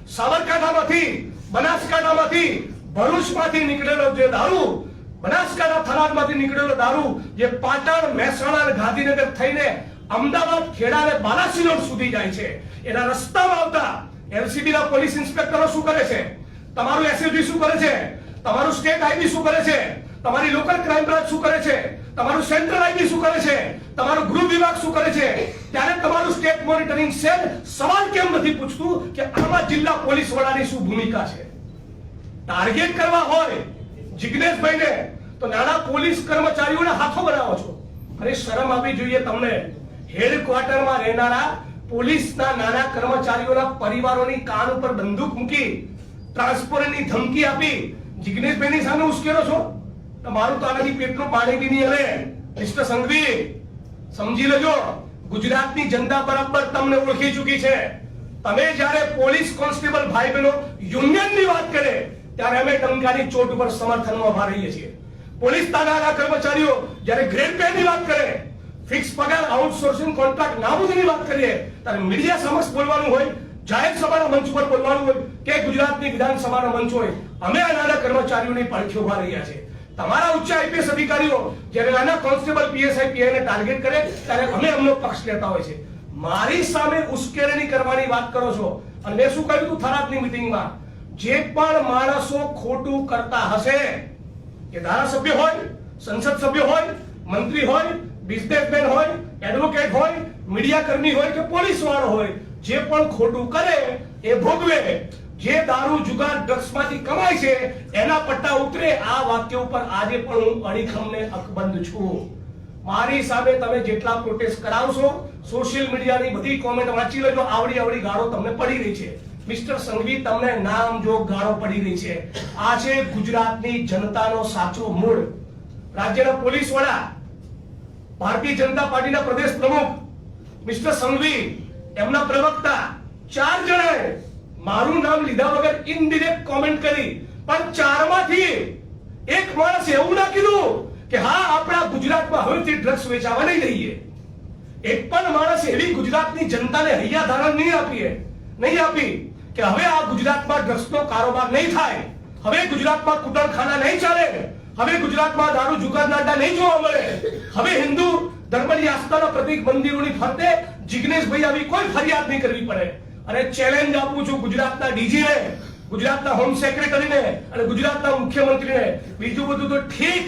સાબરકાંઠામાંથી, બનાસકાંઠામાંથી, ભરૂચમાંથી નીકળેલો જે દારૂ, બનાસકાંઠા થરાદમાંથી નીકળેલો દારૂ જે પાટણ, મહેસાણા અને ગાંધીનગર થઈને અમદાવાદ, ખેડા અને બાલાસિનોર સુધી જાય છે, એના રસ્તામાં આવતા એલસીબી ના પોલીસ ઇન્સ્પેક્ટરો શું કરે છે, તમારું એસએસજી શું કરે છે, તમારું સ્ટેટ આઈબી શું કરે છે, તમારી લોકલ ક્રાઇમ બ્રાન્ચ શું કરે છે, તમારું સેન્ટ્રલ આઈબી શું કરે છે, તમારું ગૃહ વિભાગ શું કરે છે, ત્યારે તમારું સ્ટેટ મોનિટરિંગ સેલ સવાલ કેમ નથી પૂછતું કે આમાં જિલ્લા પોલીસ વડાની શું ભૂમિકા છે? ટાર્ગેટ કરવા હોય જિગ્નેશભાઈને તો નાના પોલીસ કર્મચારીઓના હાથો બનાવો છો. અરે શરમ આવવી જોઈએ તમને. હેડક્વાર્ટરમાં રહેનારા પોલીસના નાના કર્મચારીઓના પરિવારોની કાન ઉપર બંદૂક મૂકી ટ્રાન્સફરની ધમકી આપી જિગ્નેશભાઈની સામે ઉશ્કેરો છો. તમારું તો આનાથી પેટનું પાણી બી નહીં હલે. મિસ્ટર સંઘવી, સમજી લેજો, ગુજરાતની જનતા બરાબર તમને ઓળખી ચૂકી છે. તમે જ્યારે પોલીસ કોન્સ્ટેબલ ભાઈ બહેનો યુનિયનની વાત કરે ત્યારે અમે ટંકાની ચોટ ઉપર સમર્થનમાં ઉભા રહીએ છીએ. પોલીસ તાનાના કર્મચારીઓ જ્યારે ગ્રેડ પે ની વાત કરે, ફિક્સ પગાર, આઉટસોર્સિંગ કોન્ટ્રાક્ટ નાબૂદીની વાત કરીએ ત્યારે મીડિયા સમક્ષ બોલવાનું હોય, જાહેર સભાના મંચ પર બોલવાનું હોય કે ગુજરાતની વિધાનસભાનો મંચ હોય, અમે આ નાના કર્મચારીઓની પડખે ઉભા રહ્યા છે. તમારા ઉચ્ચ આઈપીએસ અધિકારીઓ જ્યારે નાના કોન્સ્ટેબલ, પીએસઆઈ, પીઆઈને ટાર્ગેટ કરે ત્યારે અમે અમનો પક્ષ લેતા હોય છે. મારી સામે ઉશ્કેરણી કરવાની વાત કરો છો. અને મેં શું કહ્યું હતું થરાદની મીટિંગમાં, જે પણ માણસો ખોટું કરતા હશે, કે ધારાસભ્ય હોય, સંસદ સભ્ય હોય, મંત્રી હોય, બિઝનેસમેન હોય, એડવોકેટ હોય, મીડિયા કર્મી હોય કે પોલીસ વાળો હોય, જે પણ ખોટું કરે એ ભોગવે. જે દારૂ, જુગાર, ડ્રગ્સમાંથી કમાય છે એના પટ્ટા ઉતરે. આ વાક્ય ઉપર આજે પણ હું અડીખમને અકબંધ છું. મારી સામે તમે જેટલા પ્રોટેસ્ટ કરાવશો, સોશિયલ મીડિયાની બધી કોમેન્ટ વાંચી લેજો, આવડી આવડી ગાળો તમને પડી રહી છે. મિસ્ટર સંઘવી, તમને નામ જો ગાળો પડી રહી છે. આ છે ગુજરાતની જનતાનો સાચો મૂળ. રાજ્યના પોલીસ વડા, ભારતીય જનતા પાર્ટીના પ્રદેશ પ્રમુખ મિસ્ટર સંઘવી, એમના પ્રવક્તા, 4 જણાએ મારું નામ લીધા વગર ઇનડિરેક્ટ કોમેન્ટ કરી. પણ 4 માંથી એક માણસ એવું ના કીધું કે હા આપણા ગુજરાતમાં હવેથી ડ્રગ્સ વેચાવા નહીં દઈએ. એક પણ માણસ એવી ગુજરાતની જનતાને હૈયા ધારણ નહીં આપી કે હવે આ ગુજરાતમાં ડ્રગ્સનો કારોબાર નહીં થાય, હવે ગુજરાતમાં કુટણખાના નહીં ચાલે, હવે ગુજરાતમાં દારૂ, જુગારના અડ્ડા નહીં જોવા મળે, હવે હિન્દુ ધર્મની આસ્થાના પ્રતીક મંદિરોની ફરતે જિગ્નેશભાઈ આવી કોઈ ફરિયાદ નહીં કરવી પડે. અને ચેલેન્જ આપું છું ગુજરાતના ડીજીને, ગુજરાતના હોમ સેક્રેટરીને અને ગુજરાતના મુખ્યમંત્રીને. બીજું બધું તો ઠીક,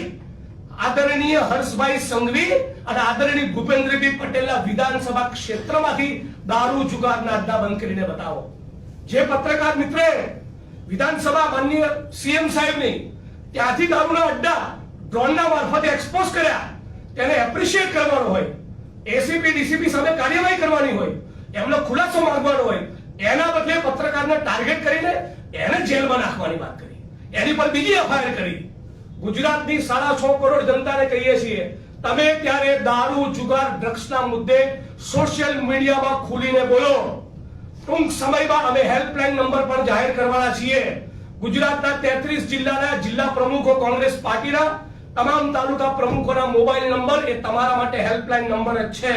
આદરણીય હર્ષભાઈ સંઘવી અને આદરણીય ભૂપેન્દ્રભાઈ પટેલના વિધાનસભા ક્ષેત્રમાંથી દારૂ, જુગારના અડ્ડા બંધ કરીને બતાવો. જે પત્રકાર મિત્રે વિધાનસભા માનનીય સીએમ સાહેબની ત્યાંથી દારૂના અડ્ડા ડ્રોનના મારફતે એક્સપોઝ કર્યા, તેને એપ્રિશિએટ કરવાનો હોય, એસીપી ડીસીપી સામે કાર્યવાહી કરવાની હોય, એમનો ખુલાસો માંગવાનો હોય, એના બદલે પત્રકારને ટાર્ગેટ કરીને એને જેલમાં નાખવાની વાત કરી, એની પર બીજી એફઆઈઆર કરી. ગુજરાતની 6.5 કરોડ જનતાને કહીએ છીએ, તમે ત્યારે દારૂ, જુગાર, ડ્રગ્સના મુદ્દે સોશિયલ મીડિયામાં ખુલીને બોલો. ટૂંક સમયમાં અમે હેલ્પલાઇન નંબર પણ જાહેર કરવાના છીએ. ગુજરાતના 33 જિલ્લાના જિલ્લા પ્રમુખો, કોંગ્રેસ પાર્ટીના તમામ તાલુકા પ્રમુખોના મોબાઈલ નંબર એ તમારા માટે હેલ્પલાઇન નંબર જ છે.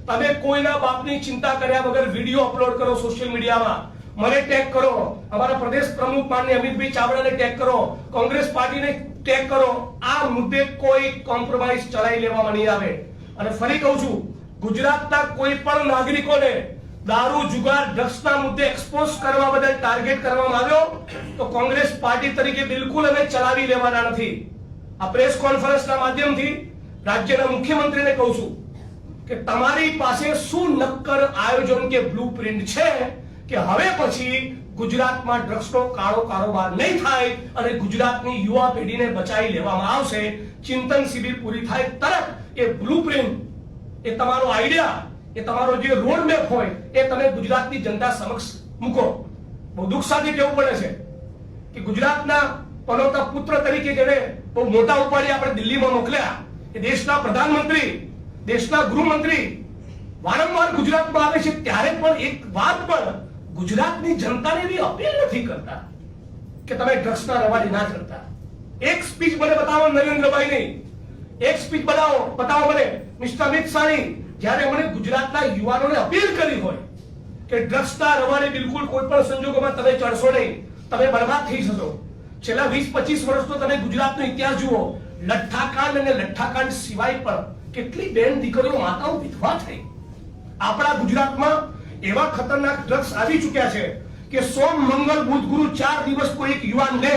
તમે કોઈના બાપની ચિંતા કર્યા વગર વિડીયો અપલોડ કરો સોશિયલ મીડિયામાં, મને ટેગ કરો, અમારા પ્રદેશ પ્રમુખ માનનીય અમિતભાઈ ચાવડાને ટેગ કરો, કોંગ્રેસ પાર્ટીને ટેગ કરો. આ મુદ્દે કોઈ કોમ્પ્રોમાઇઝ ચલાવી લેવામાં નહીં આવે. અને ફરી કહું છું, ગુજરાતના કોઈ પણ નાગરિકોને દારૂ, જુગાર, ડ્રગ્સના મુદ્દે એક્સપોઝ કરવા બદલ ટાર્ગેટ કરવામાં આવ્યો તો કોંગ્રેસ પાર્ટી તરીકે બિલકુલ અમે ચલાવી લેવાના નથી. આ પ્રેસ કોન્ફરન્સના માધ્યમથી રાજ્યના મુખ્યમંત્રીને કહું છું કે તમારી પાસે શું નક્કર આયોજન કે બ્લુપ્રિન્ટ છે કે હવે પછી ગુજરાતમાં ડ્રગ્સનો કાળો કારોબાર નહીં થાય અને ગુજરાતની યુવા પેઢીને બચાવી લેવામાં આવશે. ચિંતન શિબિર પૂરી થાય તરત એ બ્લુપ્રિન્ટ, એ તમારો આઈડિયા, એ તમારો જે રોડ મેપ હોય એ તમે ગુજરાતની જનતા સમક્ષ મૂકો. બહુ દુઃખ સાથે કહેવું પડે છે કે ગુજરાતના પનોતા પુત્ર તરીકે જેને બહુ મોટા ઉપાડી આપણે દિલ્હીમાં મોકલ્યા, એ દેશના પ્રધાનમંત્રી, દેશના ગૃહમંત્રી વારંવાર ગુજરાતમાં આવે છે ત્યારે પણ એક વાત પણ ગુજરાતની જનતાને એવી અપીલ નથી કરતા કે તમે ડ્રગ્સના રવાડે ના ચડતા. એક સ્પીચ મને બતાવો નરેન્દ્રભાઈની, એક સ્પીચ બતાવો મને મિસ્ટર અમિત શાહની, જ્યારે મને ગુજરાતના યુવાનોને અપીલ કરી હોય કે ડ્રગ્સના રવાડે બિલકુલ કોઈ પણ સંજોગોમાં તમે ચડશો નહીં, તમે બરબાદ થઈ જશો. છેલ્લા 20-25 વર્ષનો તમે ગુજરાતનો ઇતિહાસ જુઓ, લઠ્ઠાકાંડ અને લઠ્ઠાકાંડ સિવાય પણ કેટલી બેન દીકરીઓ માતાઓ વિધવા થઈ. આપણા ગુજરાતમાં એવા ખતરનાક ડ્રગ્સ આવી ચૂક્યા છે કે સોમ, મંગળ, બુધ, ગુરુ 4 દિવસ કોઈ એક યુવાન લે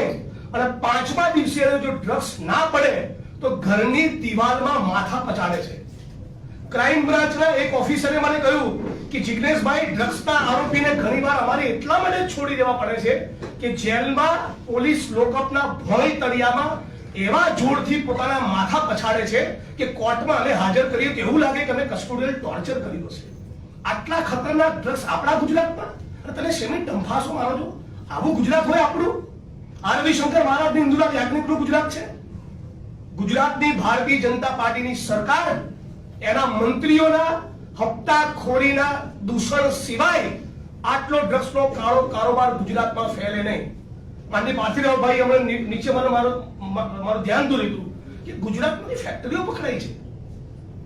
અને 5મા દિવસે જો ડ્રગ્સ ના પડે તો ઘરની દિવાલમાં માથા પચાડે છે. ક્રાઇમ બ્રાન્ચના એક ઓફિસરે મને કહ્યું કે જિગ્નેશભાઈ, ડ્રગ્સના આરોપીને ઘણીવાર અમારે એટલા માટે છોડી દેવા પડે છે કે જેલમાં પોલીસ લોકઅપના ભય તળિયામાં એવા જોરથી પોતાના માથા પછાડે છે કે કોર્ટમાં અમે હાજર કરીએ તો એવું લાગે કે અમે કસ્ટોડિયલ ટોર્ચર કર્યું છે. આટલા ખતરનાક ડ્રગ્સ આપણા ગુજરાતમાં, અને તમે શેની ડંફાસો મારો છો? આવું ગુજરાત હોય આપણું? આર રવિશંકર મહારાજની ઇન્દુરા યાજ્ઞિકનું ગુજરાત છે? ગુજરાતની ભારતીય જનતા પાર્ટીની સરકાર એના મંત્રીઓના હપ્તાખોરીના દૂષણ સિવાય આટલો ડ્રગ્સનો કાળો કારોબાર ગુજરાતમાં ફેલે નહીં. માનની પાર્થિવભાઈ હમણાં નીચે મારું ધ્યાન દોર્યું હતું કે ગુજરાતની ફેક્ટરીઓ પકડાઈ છે,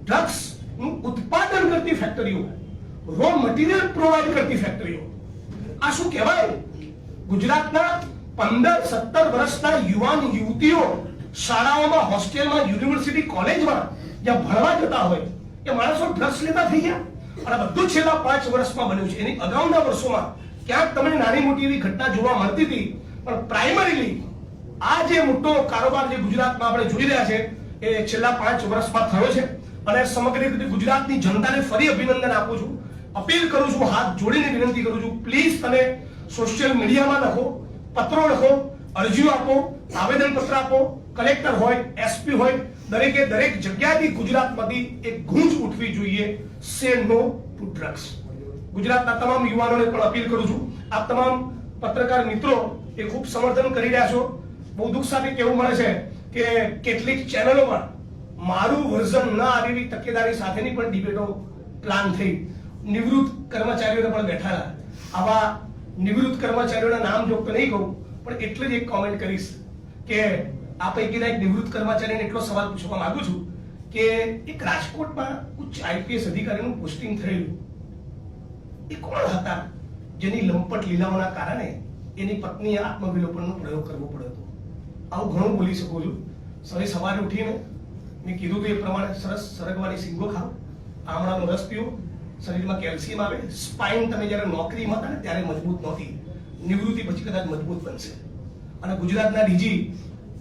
ડ્રગ્સનું ઉત્પાદન કરતી ફેક્ટરીઓ, રો મટીરિયલ પ્રોવાઈડ કરતી ફેક્ટરીઓ. આ શું કહેવાય? ગુજરાતના 15-17 વર્ષના યુવાન યુવતીઓ શાળાઓમાં, હોસ્ટેલમાં, યુનિવર્સિટી, કોલેજમાં જ્યાં ભણવા જતા હોય એ માણસો ડ્રગ્સ લેતા થઈ ગયા. અને બધું છેલ્લા 5 વર્ષમાં બન્યું છે. એની અગાઉના વર્ષોમાં ક્યાંક તમને નાની મોટી એવી ઘટના જોવા મળતી હતી, પણ પ્રાઇમરીલી આ જે મોટો કારોબાર જે ગુજરાતમાં આપણે જોઈ રહ્યા છે એ છેલ્લા 5 વર્ષમાં થયો છે. અને સમગ્ર રીતે ગુજરાતની જનતાને ફરી અભિનંદન આપું છું, અપીલ કરું છું, હાથ જોડીને વિનંતી કરું છું, પ્લીઝ તમે સોશિયલ મીડિયામાં લખો, પત્રો લખો, અરજીઓ આપો, આવેદનપત્ર આપો. કલેક્ટર હોય, એસપી હોય, દરેકે દરેક જગ્યાએથી ગુજરાતમાંથી એક ગૂંજ ઉઠવી જોઈએ, સે નો ટુ ડ્રગ્સ. ગુજરાતના તમામ યુવાનોને પણ અપીલ કરું છું, આપ તમામ પત્રકાર મિત્રો એ ખૂબ સમર્થન કરી રહ્યા છો. બહુ દુઃખ સાથે કહેવું મળે છે કે કેટલીક ચેનલોમાં મારું વર્ઝન ન આવેલી તકેદારી સાથેની પણ ડિબેટો પ્લાન થઈ. નિવૃત્ત કર્મચારીઓને પણ બેઠાલા. આવા નિવૃત્ત કર્મચારીઓના નામ જો નહીં કહું, પણ એટલે જ એક કોમેન્ટ કરીશ કે આ પૈકીના એક નિવૃત્ત કર્મચારીને એટલો સવાલ પૂછવા માંગુ છું કે એક રાજકોટમાં ઉચ્ચ આઈપીએસ અધિકારીનું પોસ્ટિંગ થયેલું, એ કોણ હતા જેની લંપટ લીલાઓના કારણે એની પત્નીએ આત્મવિલોપનનો પ્રયોગ કરવો પડ્યો હતો? આવું ઘણું બોલી શકું છું. સવારે ઉઠીને મેં કીધું તો એ પ્રમાણે સરસ સરગવાની સિંગો ખાઓ, આમળાનો રસ પીવો, શરીરમાં કેલ્શિયમ આવે. સ્પાઇન તમે જ્યારે નોકરીમાં હતા ને ત્યારે મજબૂત નહોતી, નિવૃત્તિ પછી કદાચ મજબૂત બનશે. અને ગુજરાતના ડીજી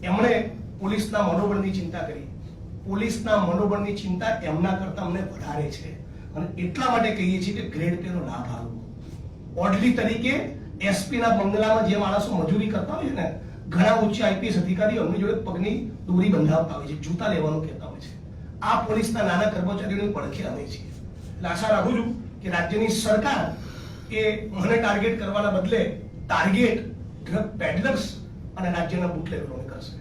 એમણે પોલીસના મનોબળની ચિંતા કરી. પોલીસના મનોબળની ચિંતા એમના કરતા અમને વધારે છે, અને એટલા માટે કહીએ છીએ કે ગ્રેડ પે નો લાભ આપવો. ઓર્ડલી તરીકે એસપી ના બંગલામાં જે માણસો મજૂરી કરતા હોય છે ને, ઘણા ઉચ્ચ આઈપીએસ અધિકારીઓ એમની જોડે પગની દોરી બંધાવતા હોય છે, જૂતા લેવાનું કહેતા હોય છે. આ પોલીસના નાના કર્મચારીઓની પડખે અમે છીએ. એટલે આશા રાખું છું કે રાજ્યની સરકાર એ મને ટાર્ગેટ કરવાના બદલે ટાર્ગેટ ડ્રગ પેડલર્સ અને રાજ્યના બુટલેગરોને કરશે.